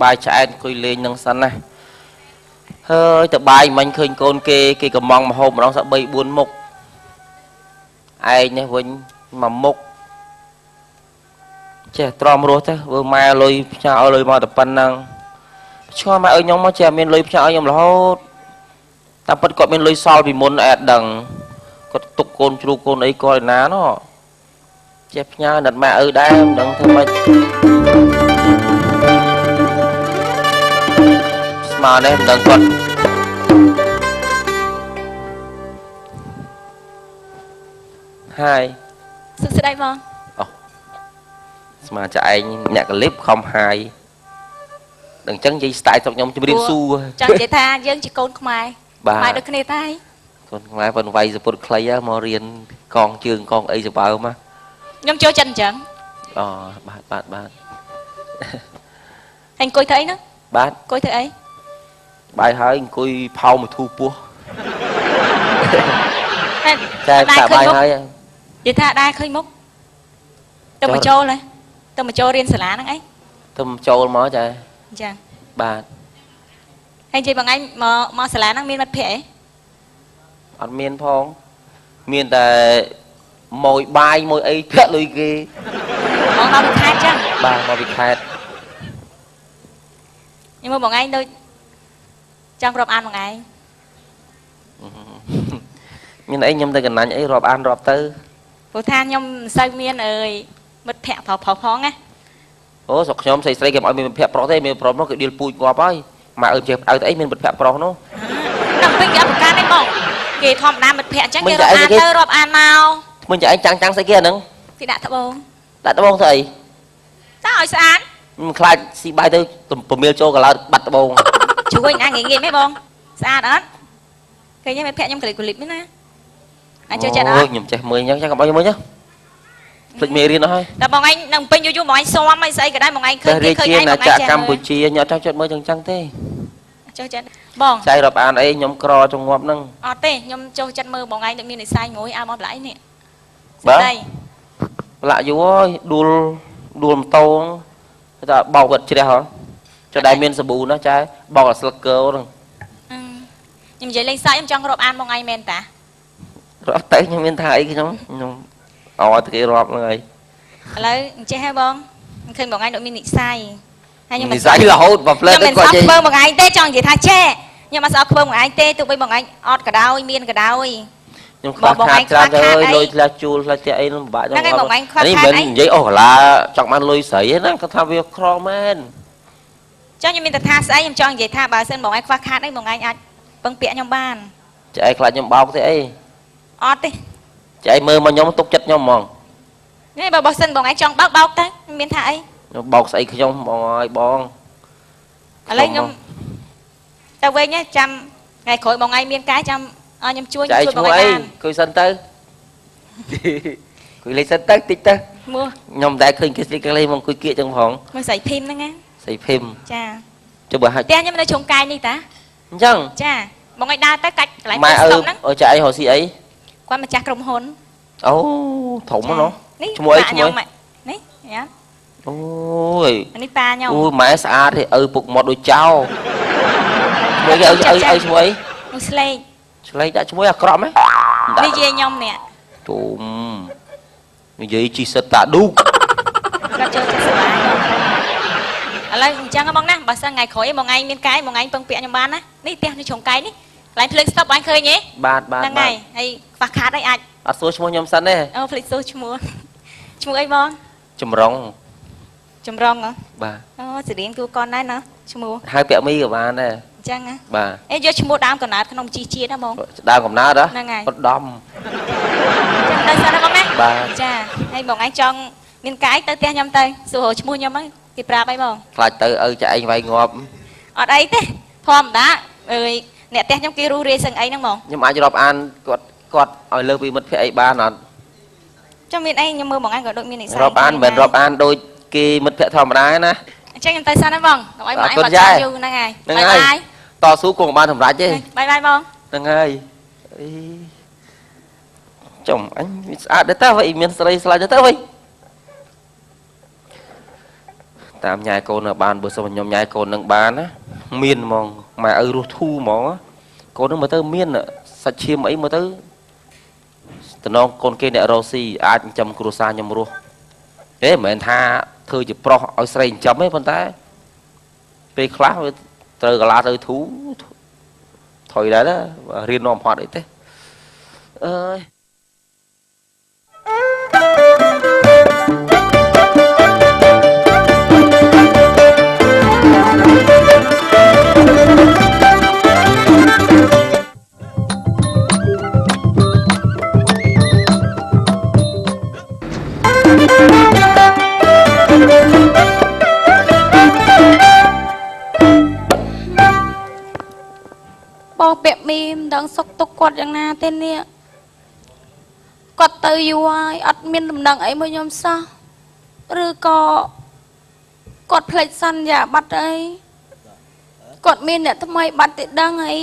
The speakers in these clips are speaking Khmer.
bài chạy coi lên nâng sân này hơi tập bài mình khơi con kê cầm mong mà hôm nó sẽ bay buồn mục ai nhé vinh mà mục trẻ tròn rồi thế vừa mai lôi chào lôi mà tập pan năng cho mà ơi nhóm mà trẻ miền lôi chào nhóm là hốt ta bắt có miền lôi sau vì muốn ẹt đằng có tục côn chu côn ấy coi ná nó chép nhau đặt mẹ ơi đây đừng thêm mày mà đây đừng còn hai sự đây vâng mà cho anh nhạc clip không hai đừng chắn gì style trong nhóm cho riêng su chẳng vậy ta dân chỉ con không ai mai được cái này tay con mai vẫn vay rồi một clay á mà riêng con trường con ấy rồi bao mà nhóm cho chân chẳng bạn anh coi thấy nó bạn coi thấy ấy bài hỏi anh coi phao mà thu búa trai bài hỏi vậy ta đai khơi mốc tôi mà cho này tôi mà cho riêng sả lá năng ấy tôi cho mó trời chàng bạn anh chị bằng anh mà sả lá năng miên mặt phệ ăn miên phong miên tại mồi bài mồi ấy phết lùi ghê mà bị khai chăng mà bị khai nhưng mà bọn anh tôi trong rộp ăn bằng anh nhưng ấy nhâm tới gần anh ấy rộp ăn rộp tư bộ than nhom say miên ơi mất phẹ phò phóng á ố sọc nhóm xây cái mọi mình phẹ pro thế mình pro nó cái điều pui ngọt ấy mà ở chẹp ở ấy mình bật phẹ pro nó nằm bên cái cái đấy bông kì thòm nam mất phẹ chắc cái rộp ăn mau mình chạy anh trắng xây kia nứng thì đã thợ bông thầy sao hỏi sao ăn khai xì bài tư tụm miêu cho cả là bắt bông chú quỳnh ai nghỉ mấy bông sao đó cái nhá mấy phẹ nhom clip mới nè anh chơi chặt đó nhầm chạy 10 nhá chắc còn bao nhiêu mới nhá lịch mì riêng nó thôi là bọn anh nằm pin vô bọn anh xóa mấy xây cái đây bọn anh khơi anh là chả Campuchia nhớ trong chuyện mới chẳng thế chơi chặt bông chạy rộp ăn ấy nhóm cro trong ngọt nâng tê nhom cho chặt mơ bọn anh được miên để sai ngồi mọp lại nè đây lại vô ơi đùa tàu người ta bầu vật chưa hả cho đại miên sờ bù nó trái bầu là slacker rồi nhưng vậy lên sai em trong rộp ăn bọn anh men ta rộp tới nhưng miên thay cái nhóm thì cái rộp này lấy chơi hai bông khi bọn anh đội miên sai hay nhưng mà sai là hốt và lên mình sắp bơ bọn anh tê chọn gì thay che nhưng mà sao bơ bọn anh tê tụi bây bọn anh ọt cả đau miên cả đau nhưng bọn anh khoác ơi lôi là chua là chạy nó bãi trong bọn anh khoác khát ấy vậy là chọn ăn lôi sấy nó có tham việc cromen cho như mình ta tha sấy em chọn vậy tha bà xin bọn anh khoác khát đấy bọn anh ăn bưng bịa trong bàn chạy là nhóm bao thế ấy ọt đi chạy mơ mà nhóm tốt chất nhóm mòn nên bà xin bọn anh chọn bóc đấy miên thả ấy bọc sấy cái nhóm bọn bọn lấy nhóm tao về nhé trăm ngày khỏi bọn anh miên cái trăm nhầm chua chạy chua ấy cười sân tư cười lấy sân tư tích tư mua nhom đại khơi cái lấy mong cười kia trong phòng mới xảy phim đó nghe xảy phim cha cho bữa hai te nhưng mà nó trồng cay đi ta chăng cha bọn anh đa tới cách lại mai ở chạy hồi xí ấy qua mà cha rồng hồn thủng nó chung ấy đấy nhá ôi anh ta nhau ui mẹ xa thì bụng một đôi trao mấy cái ấy chung ấy Slay đã chúng mới crom ấy đi về nhom nè trùm như vậy chỉ sợ tạ đu là chẳng có bóng nè bà sang ngày khỏi bọn anh miên cái bọn anh bưng bịa nhom ban á ní tiền đi trồng cái ní lại phơi stop anh khơi nhé ban ngày hay phạt khát đấy anh số chúng nhom sẵn đấy phơi số chúng ấy bon chùm rong hả bà xử lý của con đấy nó chúng hai bẹo mi của bà này chăng á bà ấy vô chúng đam còn nát không chia đó bông đam còn nát đó có đom đây sao đó bông nè bà cha hay bọn anh cho miên cái tới te nhom tay số hồ chúng mua nhom ấy kịp ra bay bông lại từ chạy anh vay ngọt ở đây thế thòm đã ơi nè te trong kia ru rê sừng ấy năng bông nhưng mà cho ăn quạt ở lơ bị mất phải ba nó trong miền anh nhưng mơ bọn anh gọi đội miền này rộp ăn đôi kia mất phải thòm đá nè chắc em tay sao đó vâng gọi mãi vào sao như năng ngày bye bye to số cùng ban thầm rái chứ bye bye bông năng ơi chồng anh để ta vậy miền Sài cho ta vậy តាមញ៉ាយកូននៅបានបើសិនខ្ញុំញ៉ាយកូននឹងបានណាមានហ្មងម៉ែឪរស់ធូរហ្មងកូននឹងមើលទៅមានសាច់ឈាមអីមើលទៅតំណងកូនគេអ្នករស់ស៊ីអាចចិញ្ចឹមគ្រួសារខ្ញុំរស់ទេមិនមែនថាធ្វើជាប្រុសឲ្យស្រីចិញ្ចឹមទេប៉ុន្តែពេលខ្លះវាត្រូវកាឡាទៅធូរថយដែររៀននាំផាត់អីទេអើយបងពាក់មីមិនដឹងសុខទុក្ខគាត់យ៉ាងណាទេនេះគាត់ទៅយូរហើយអត់មានដំណឹងអីមកខ្ញុំសោះឬក៏គាត់ភ្លេចសន្យាប័ត្រអីគាត់មានអ្នកថ្មីបាត់ទេដឹងអី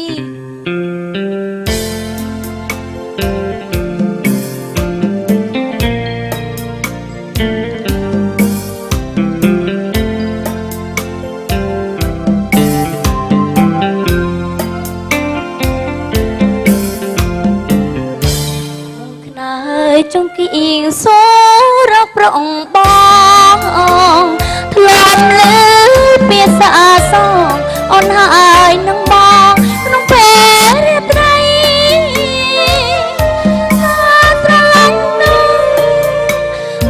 ចង្គីសូរកប្រងបងធ្លាប់លើពាក្យសាសងអូនហើយនឹងបងក្នុងពេលរាត្រីថាស្រឡាញ់នឹង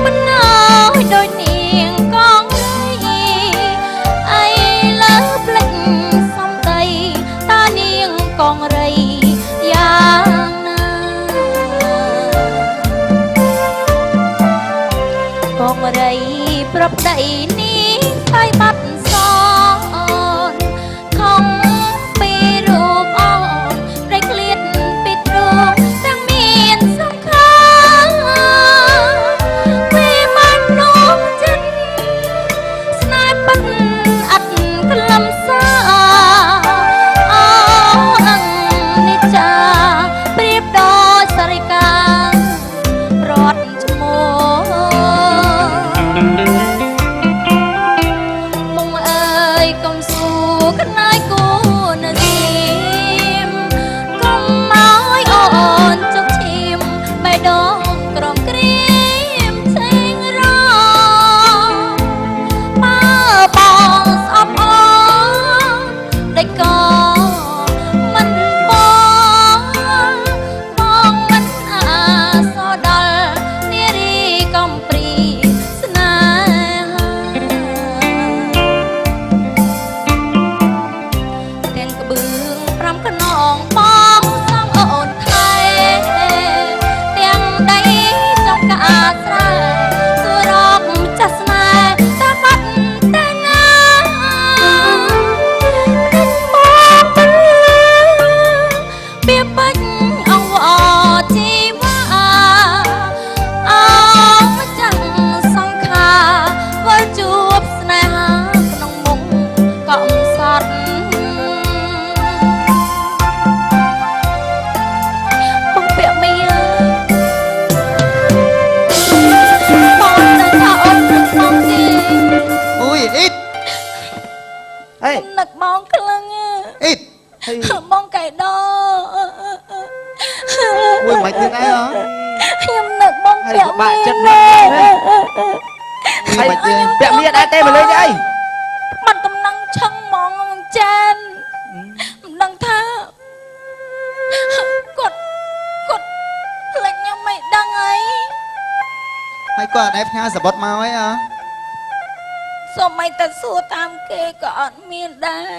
មិនអើយដូចនាងកងរីអីលើផ្លេចសំដីតានាងកងរីយ៉ាងកងរីប្រប្តីនេះហើយបាត់សនខំពីរូបអូនព្រៃឃ្លាតពីទ្រង់ទាំងមានសំខាន់ពេលបាននោះចិត្តស្នេហ៍បាត់អត់ក្លំសាអូអង្គនេះចាប្រៀបដូចសារិការត់ឈ្មោះបងអើយកុំស៊ូកណាយគូននាមកុំឲ្យអូនចុកឈាមបេះដូងក្រំក្រៀមឆេងរបើបងស្អប់អូនដែលក៏មិនបងមិនអាសដល់នារីកំព្រីស្នេហាទាំងក្បឿង5ខ្នងបងសំអូនថែទាំងដីចំកាស្រែសួររកចាស់ស្នេហ៍តាបាត់តែណាមិនមកពីបាច់អង្វរជីវ៉ាអងចាំសង្ខាវិលជួបស្នេហាក្នុងមុខកំសត់បងពាក់មីអើយបងនឹងថាអូននឹងសំទី Ui, ít. Ê, នឹកបងខ្លាំង ít. បងកែដោ Ui, mày tiếng ai hả? ខ្ញុំនឹកបងពាក់មី Ui, mày tiếng. ពាក់មានដែរទេមកលេងអី បាត់តំណឹងឆឹងហ្មងបងចានមិនដឹងថាគាត់ភ្លេចខ្ញុំមិនដឹងអី Mày có ở đây nhà sập bọt màu ấy hả? សូម្បីតែសួរតាមគេក៏អត់មានដែរ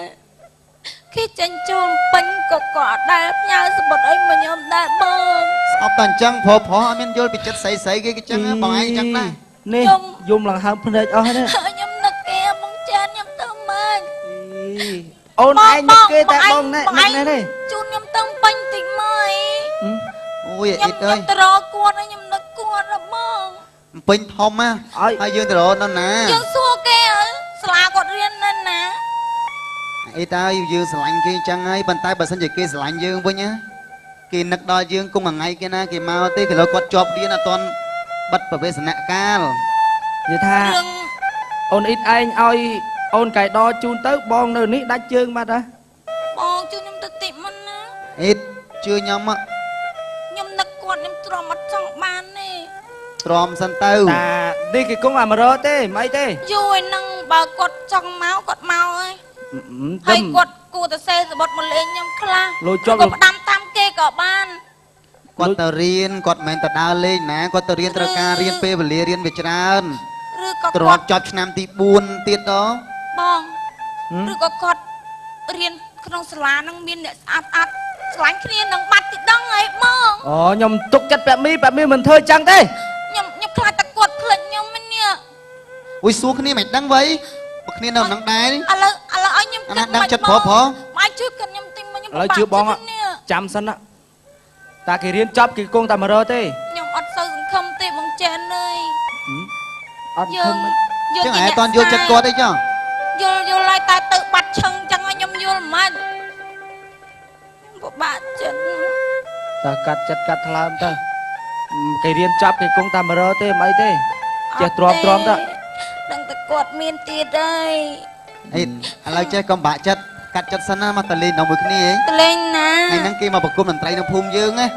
គេចាញ់ចូលពេញក៏គាត់អត់ដែលផ្ញើសម្បត្តិអីមកខ្ញុំដែរបង Sập tàn trăng phò phò anh vô bị chết sấy cái trăng á, bọn anh trăng này. នេះយំឡើងហើមភ្នែកអស់ហើយណា ខ្ញុំនឹកគេបងចានខ្ញុំទៅមក អូនឯងនឹកគេតែបងណែនឹកណែទេ ជូនខ្ញុំទៅពេញតិចមក Ui, ខ្ញុំ ít ខ្ញុំ ơi. ទៅរកគាត់ហើយខ្ញុំនឹកគាត់ហ៎បង Pinh thom á. Hai dương từ đó nó nè. យើងសួរគេអើស្លាគាត់រៀននៅណា Ít tao dương sờ lạnh kia trăng ấy, bàn tay bà sân chỉ kia sờ lạnh dương với nhá. Kỳ nực đòi dương cung hàng ngày kia na, kỳ mau tí kỳ lo quạt chọp đi na toàn bắt vào bên sân nạ ca rồi. និយាយថា រឿង អូ អូនអ៊ីតឯងឲ្យអូនកែដជូនទៅបងនៅនេះដាច់ជើងបាត់ហ៎ បងជួយខ្ញុំទៅតិចមុនណា អ៊ីតជឿខ្ញុំ ខ្ញុំនឹកគាត់ខ្ញុំទ្រាំអត់ចង់បានទេ ទ្រាំសិនទៅ តានេះគេគង់អា100ទេមិនអីទេ យូរឯហ្នឹងបើគាត់ចង់មកគាត់មកហើយ ទឹ ហើយ ម គាត់គួរតែសេសបុតមកលេងខ្ញុំខ្លះ លុយជាប់ គាត់ផ្ដាំតាមគេក៏បាន គាត់ទៅរៀនគាត់មិនមែនទៅដើរលេងណាគាត់ទៅរៀនត្រូវការរៀនពេលវេលារៀនវាច្រើន ឬក៏ ទ្រា គា ំ ត់ ចប់ឆ្នាំទី4ទៀតដល់ បងឬក៏គាត់រៀនក្នុងសាលាហ្នឹងមានអ្នកស្អាតស្អាតឆ្លាញ់គ្នានឹងបាត់ទីដឹងហីបង អូខ្ញុំទុកចិត្តប៉ាមីមិនធ្វើចឹងទេ ខ្ញុំខ្លាចតែគាត់ភ្លេចខ្ញុំនេះ អុយសួរគ្នាមិនដឹងវ៉ៃបើគ្នានៅនឹងដែរ ឥឡូវឲ្យខ្ញុំ អាណាដឹងចិត្តប្រុស មកជួយគាត់ខ្ញុំទិញមកខ្ញុំ ឥឡូវជឿបងចាំសិនណាតាគេរៀនចប់គេគង់តែ100ទេ ខ្ញុំអត់សូវសង្ឃឹមទេបងចែនអើយ អត់ យើ ឃើ ង ញ យើង ចឹងឯងតន់យល់ចិត្តគាត់អីចុះ យល់ឲ្យតែទៅបាត់ឈឹងចឹងឲ្យខ្ញុំយល់មិនពិបាកចិត្ត តាកាត់ចិត្តកាត់ថ្លើមទៅគេរៀនចប់គេគង់តែ100ទេមិនអីទេចេះទ្រាំទៅ ដឹងតែគាត់មានទៀតហើយ អ៊ីតឥឡូវចេះកុំបាក់ចិត្តកាត់ចិត្តសិនណាមកតលេងនៅមួយគ្នា តលេងណា ឯហ្នឹងគេមកប្រគំតន្ត្រីនៅភូមិយើងណា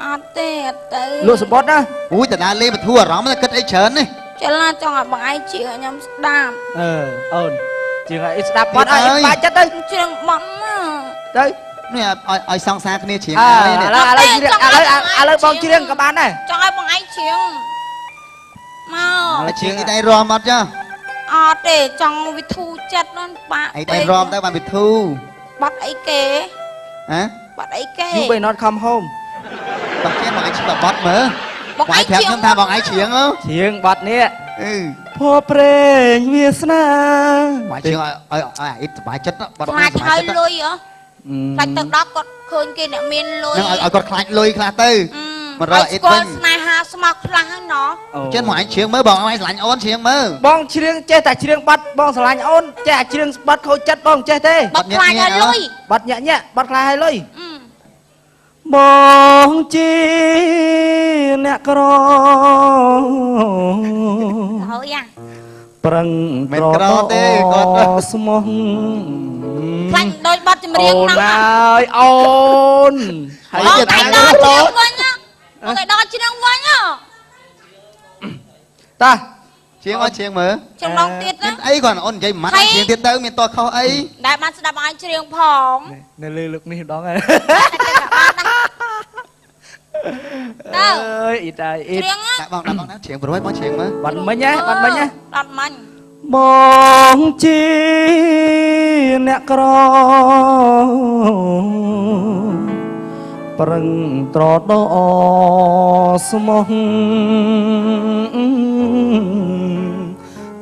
អត់ទេអត់ទៅ លក់សម្បត្តិណា អូយតដើរលេងបធូរអារម្មណ៍គិតអីច្រើននេះ ចលនាចង់ឲ្យបងឯងជឿខ្ញុំស្ដាប់ អូនជាងឲ្យស្ដាប់បាត់ឲ្យបាច់ចិត្តទៅ ជឿបងណា ទៅ នេះឲ្យសង្សារគ្នាច្រៀង ឥ ហើយនេះ ឡូវបងច្រៀងក៏បានដែរ ចង់ឲ្យបងឯងជឿមក ច្រៀងអីដែររំអត់ចា អត់ទេចង់វិធូចិត្តនោះបាក់ អីដែររំទៅបានវិធូ បាត់អីគេ ហ៎ បាត់អីគេ You may not come home បងចេះបងឯងឆ្លបត់មើល បង បងឯងប្រាប់ខ្ញុំថាបងឯងច្រៀងហ៎ ច្រៀងបាត់នេះ អឺ ភ័ព្វព្រេងវាសនា បងច្រៀងឲ្យអ៊ីតសុបាយចិត្តបត់ ខ្លាច សុបាយ ហើយ ចិត្ត លុយហ៎ខ្លាចទៅដល់គាត់ឃើញគេអ្នកមានលុយ នឹងឲ្យគាត់ខ្លាចលុយខ្លះទៅ មករកអ៊ីត ស្គា វិញ ល់ស្នេហាស្មោកខ្លះហើយណោះ ចឹងបងឯងច្រៀងមើលបងឯងឆ្លាញ់អូនច្រៀងមើល បងច្រៀងចេះតែច្រៀងបាត់បងស្រឡាញ់អូនចេះតែច្រៀងបាត់ខូចចិត្តបងចេះទេ បាត់ខ្លាចហើយលុយ បាត់ញាក់បាត់ខ្លាចហើយលុយ អឺ បងជាអ្នកក្រ ហើយអា ប្រឹង មិន ត្រ ក្រទេគាត់ ស្មោះ ខ្លាញ់ដោយបាត់ចម្រៀង អូន ហ្នឹង ហើយអូន ហើយ បង ទៀត ឯ ថា ង ទៅ ដល់ លោ ជ្រៀងវិញណាបងឯងដល់ជ្រៀងវិញណា តា ច្រៀងមកច្រៀងមើល ជ្រៀងដងទៀត មា ណា នអីគាត់អូននិយាយមិនច្រៀងទៀតទៅមានតខុសអី ដែលបានស្ដាប់បងឯងជ្រៀងផង នៅលើលើកនេះដងហើយ ទៅ អើយអ៊ីតអ៊ីត ជ្រៀងណា ដាក់បងណាច្រៀងប្រួយមកច្រៀងមើល បាត់មិញណាបាត់មិញណា ដល់មាញ់ បងជាអ្នកក្រប្រឹងត្រដោស្មោះ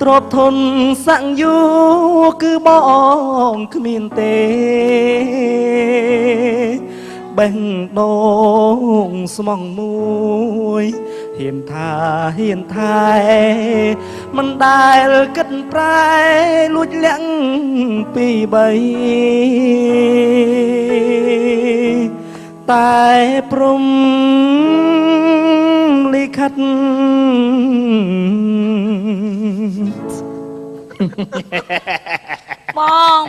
ទ្របធនសង្យុគឺបងគ្មានទេបេះដូងស្មងមួយហ៊ានថាហ៊ានថែមិនដែលគិតប្រែលួចលាក់ពីបីតែព្រំលិខិត បង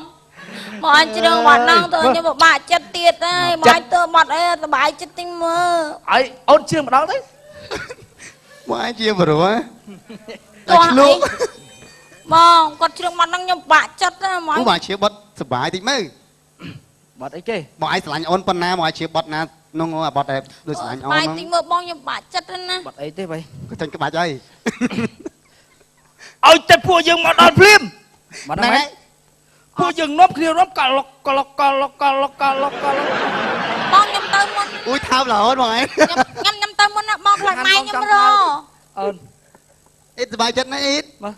មកអញជ្រៀងបាត់ហ្នឹងទៅខ្ញុំពិបាកចិត្តទៀតហើយមកអញទៅបាត់អីសុបាយចិត្តទីមើល ឲ្យអូនជឿម្ដងទៅ មកឯងជាប្រួយ តោះ ឆ្លុះ បងគាត់ជ្រៀងបាត់ហ្នឹងខ្ញុំពិបាកចិត្តណាមក អូបងច្រៀងបត់សុបាយតិចមើល បាត់អីគេ បងឯងស្រឡាញ់អូនប៉ុណ្ណាបងឯងច្រៀងបត់ណាក្នុងអាបត់ដែលដូចស្រឡាញ់អូន បាយ ហ្នឹង ទីមើលបងខ្ញុំពិបាកចិត្តណា បាត់អីទេបី គាត់ចាញ់ក្បាច់ហើយ ឲ្យតែពួកយើងមកដល់ភ្លាមបាត់ ហ្នឹង ហើយ ហើយ ពួកយើងនាំគ្នានាំកឡុកកឡុកកឡុកកឡុកកឡុកកឡុក បងខ្ញុំទៅមុន អូយថើបរហូតបងឯង ខ្ញុំទៅមុនណាបងខ្លាចម៉ែខ្ញុំរ អូន អ៊ីតសុបាយចិត្តណាអ៊ីត មក